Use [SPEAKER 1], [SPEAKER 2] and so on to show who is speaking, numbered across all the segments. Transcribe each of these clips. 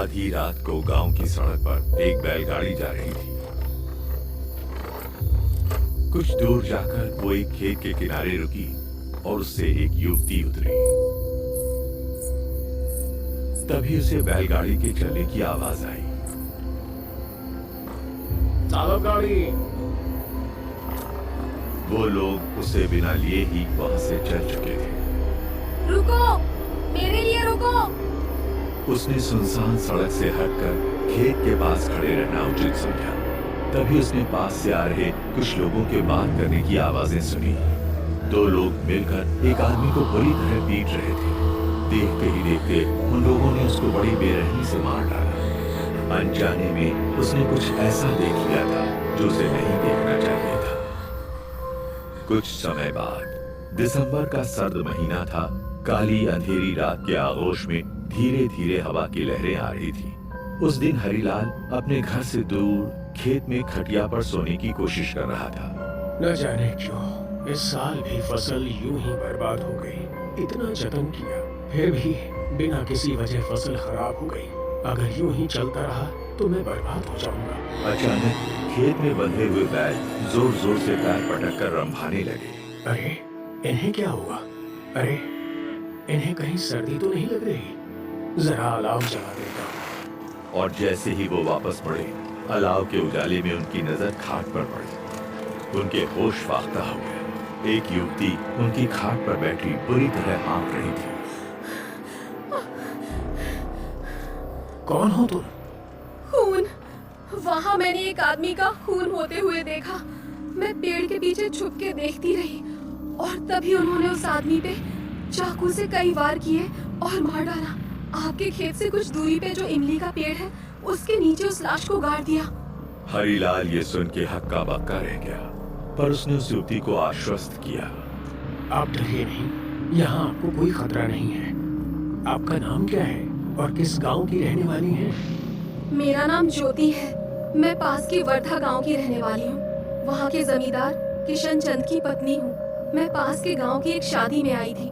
[SPEAKER 1] आधी रात को गांव की सड़क पर एक बैलगाड़ी जा रही थी। कुछ दूर जाकर वो एक खेत के किनारे रुकी और उससे एक युवती उतरी। तभी उसे बैलगाड़ी के चलने की आवाज आई।
[SPEAKER 2] चालक गाड़ी।
[SPEAKER 1] वो लोग उसे बिना लिए ही वहां से चल चुके थे।
[SPEAKER 3] रुको, मेरे लिए रुको।
[SPEAKER 1] उसने सुनसान सड़क से हटकर खेत के पास खड़े रहना उचित समझा। तभी उसने पास से आ रहे कुछ लोगों के बात करने की आवाजें सुनी। दो लोग मिलकर एक आदमी को बुरी तरह पीट रहे थे। देखते ही देखते उन लोगों ने उसको बड़ी बेरहमी से मार डाला। अनजाने में उसने कुछ ऐसा देख लिया था जो उसे नहीं देखना चाहिए था। कुछ समय बाद दिसंबर का सर्द महीना था। काली अंधेरी रात के आगोश में धीरे धीरे हवा की लहरें आ रही थी। उस दिन हरिलाल अपने घर से दूर खेत में खटिया पर सोने की कोशिश कर रहा था।
[SPEAKER 2] न जाने क्यों इस साल भी फसल यूं ही बर्बाद हो गई। इतना जतन किया फिर भी बिना किसी वजह फसल खराब हो गई। अगर यूं ही चलता रहा तो मैं बर्बाद हो जाऊंगा।
[SPEAKER 1] अचानक खेत में बंधे हुए बैल जोर जोर से पैर पटक कर रंभाने लगे।
[SPEAKER 2] अरे इन्हें क्या हुआ? अरे इन्हें कहीं सर्दी तो नहीं लग रही? जरा अलाव जला देता हूं।
[SPEAKER 1] और जैसे ही वो वापस मुड़े, अलाव के उजाले में उनकी नजर खाट पर पड़ी। उनके होश फाख्ता हो गए। एक युवती उनकी खाट पर बैठी बुरी तरह हाँफ रही थी।
[SPEAKER 2] कौन हो तुम?
[SPEAKER 3] खून। वहाँ मैंने एक आदमी का खून होते हुए देखा। मैं पेड़ के पीछे छुप के देखती रही और तभी उन्होंने उस आदमी पे चाकू से कई वार किए और मार डाला। आपके खेत से कुछ दूरी पे जो इमली का पेड़ है, उसके नीचे उस लाश को गाड़ दिया।
[SPEAKER 1] हरिलाल ये सुन के हक्का बक्का रह गया, पर उसने उस युवती को आश्वस्त किया।
[SPEAKER 2] आप डरिए नहीं, यहाँ आपको कोई खतरा नहीं है। आपका नाम क्या है और किस गांव की रहने वाली हैं?
[SPEAKER 3] मेरा नाम ज्योति है। मैं पास के वर्धा गांव की रहने वाली हूँ। वहाँ के जमींदार किशन चंद की पत्नी हूँ। मैं पास के गांव की एक शादी में आई थी।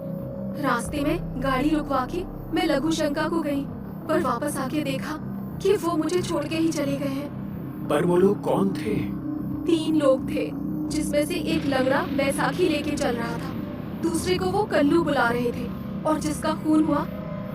[SPEAKER 3] रास्ते में गाड़ी रुकवा के मैं लघु शंका को गई, पर वापस आके देखा कि वो मुझे छोड़ के ही चले गए हैं।
[SPEAKER 2] पर वो लोग कौन थे?
[SPEAKER 3] 3 लोग थे, जिसमें से एक लंगड़ा बैसाखी लेके चल रहा था। दूसरे को वो कल्लू बुला रहे थे और जिसका खून हुआ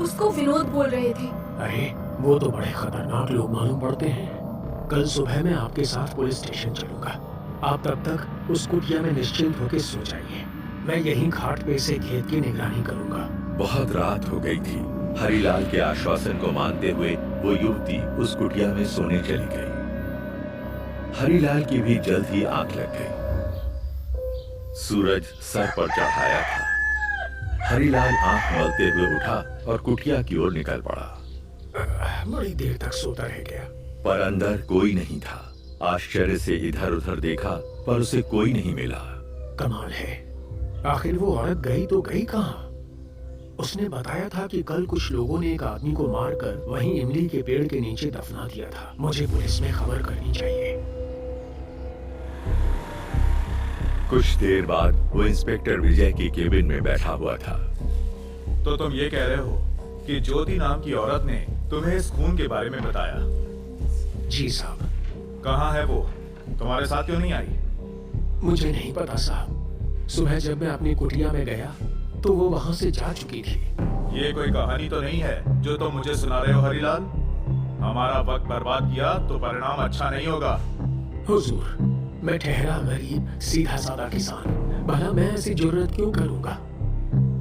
[SPEAKER 3] उसको विनोद बोल रहे थे।
[SPEAKER 2] अरे वो तो बड़े खतरनाक लोग मालूम पड़ते हैं। कल सुबह मैं आपके साथ पुलिस स्टेशन चलूंगा। आप तब तक उस कुटिया में निश्चिंत होकर सो जाइए। मैं यहीं घाट पे से खेत की निगरानी करूंगा।
[SPEAKER 1] बहुत रात हो गई थी। हरिलाल के आश्वासन को मानते हुए वो युवती उस कुटिया में सोने चली गई। हरिलाल की भी जल्द ही आंख लग गई। सूरज सर पर चढ़ाया था। हरिलाल आंख मलते हुए उठा और कुटिया की ओर निकल पड़ा।
[SPEAKER 2] बड़ी देर तक सोता रह गया,
[SPEAKER 1] पर अंदर कोई नहीं था। आश्चर्य से इधर उधर देखा, पर उसे कोई नहीं मिला।
[SPEAKER 2] कमाल है, आखिर वो औरत गई तो गई कहाँ? उसने बताया था कि कल कुछ लोगों ने एक आदमी को मारकर वहीं इमली के पेड़ के नीचे दफना दिया था। मुझे पुलिस में खबर करनी चाहिए।
[SPEAKER 1] कुछ देर बाद वो इंस्पेक्टर विजय की केबिन में बैठा हुआ था।
[SPEAKER 4] तो तुम ये कह रहे हो कि ज्योति नाम की औरत ने तुम्हें इस खून के बारे में बताया?
[SPEAKER 2] जी साहब।
[SPEAKER 4] कहाँ है वो? तुम्हारे साथ क्यों नहीं आई?
[SPEAKER 2] मुझे नहीं पता साहब। सुबह जब मैं अपनी कुटिया में गया तो वो वहाँ से जा चुकी थी।
[SPEAKER 4] ये कोई कहानी तो नहीं है जो तुम मुझे सुना रहे हो हरिलाल? हमारा वक्त बर्बाद किया तो परिणाम अच्छा नहीं होगा।
[SPEAKER 2] हुजूर, मैं ठहरा गरीब सीधा साधा किसान, भला मैं ऐसी जरूरत क्यों करूंगा?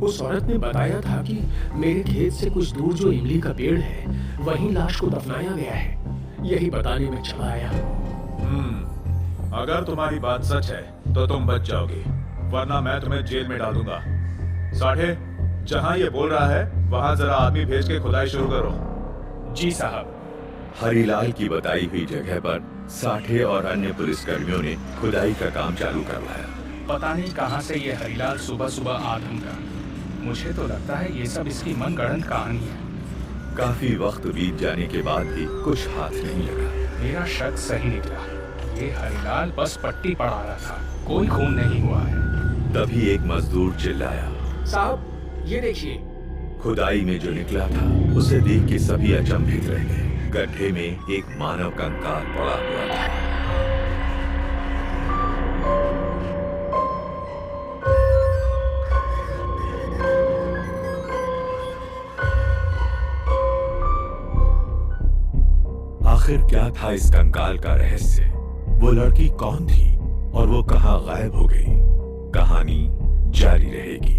[SPEAKER 2] उस औरत ने बताया था कि मेरे खेत से कुछ दूर जो इमली का पेड़ है वहीं लाश को दफनाया गया है। यही बताने में चला आया।
[SPEAKER 4] अगर तुम्हारी बात सच है तो तुम बच जाओगे, वरना मैं तुम्हें जेल में डाल दूंगा। साठे, जहाँ ये बोल रहा है वहाँ जरा आदमी भेज के खुदाई शुरू करो।
[SPEAKER 2] जी साहब।
[SPEAKER 1] हरिलाल की बताई हुई जगह पर साठे और अन्य पुलिसकर्मियों ने खुदाई का काम चालू करवाया।
[SPEAKER 5] पता नहीं कहाँ से ये हरिलाल सुबह सुबह आ ढूंढा। मुझे तो लगता है ये सब इसकी मनगढ़ंत कहानी है।
[SPEAKER 1] काफी वक्त बीत जाने के बाद भी कुछ हाथ नहीं लगा।
[SPEAKER 5] मेरा शक सही निकला। ये हरिलाल बस पट्टी पढ़ा रहा था, कोई खून नहीं हुआ है।
[SPEAKER 1] तभी एक मजदूर चिल्लाया,
[SPEAKER 2] साहब ये देखिए,
[SPEAKER 1] खुदाई में जो निकला था उसे देख के सभी अचंभित रह गए। गड्ढे में एक मानव कंकाल पड़ा हुआ था। आखिर क्या था इस कंकाल का रहस्य? वो लड़की कौन थी और वो कहां गायब हो गई? कहानी जारी रहेगी।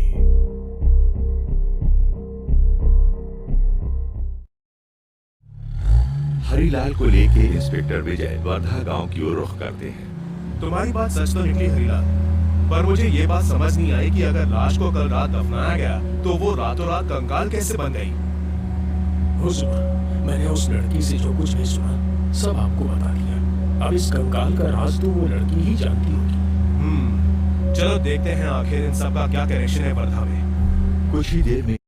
[SPEAKER 1] हरीलाल को लेके इंस्पेक्टर विजय वर्धा गांव की ओर रुख करते हैं।
[SPEAKER 4] तुम्हारी बात सच तो निकली हरीलाल, पर मुझे ये बात समझ नहीं आई कि अगर लाश को कल रात दफनाया गया तो वो रातों रात कंकाल कैसे बन गई?
[SPEAKER 2] हुजूर, मैंने उस लड़की से जो कुछ भी सुना सब आपको बता दिया। अब इस कंकाल का राज तो वो लड़की ही जानती होगी।
[SPEAKER 4] चलो देखते हैं आखिर इन सब का क्या कनेक्शन है वर्धा में।
[SPEAKER 1] कुछ ही देर में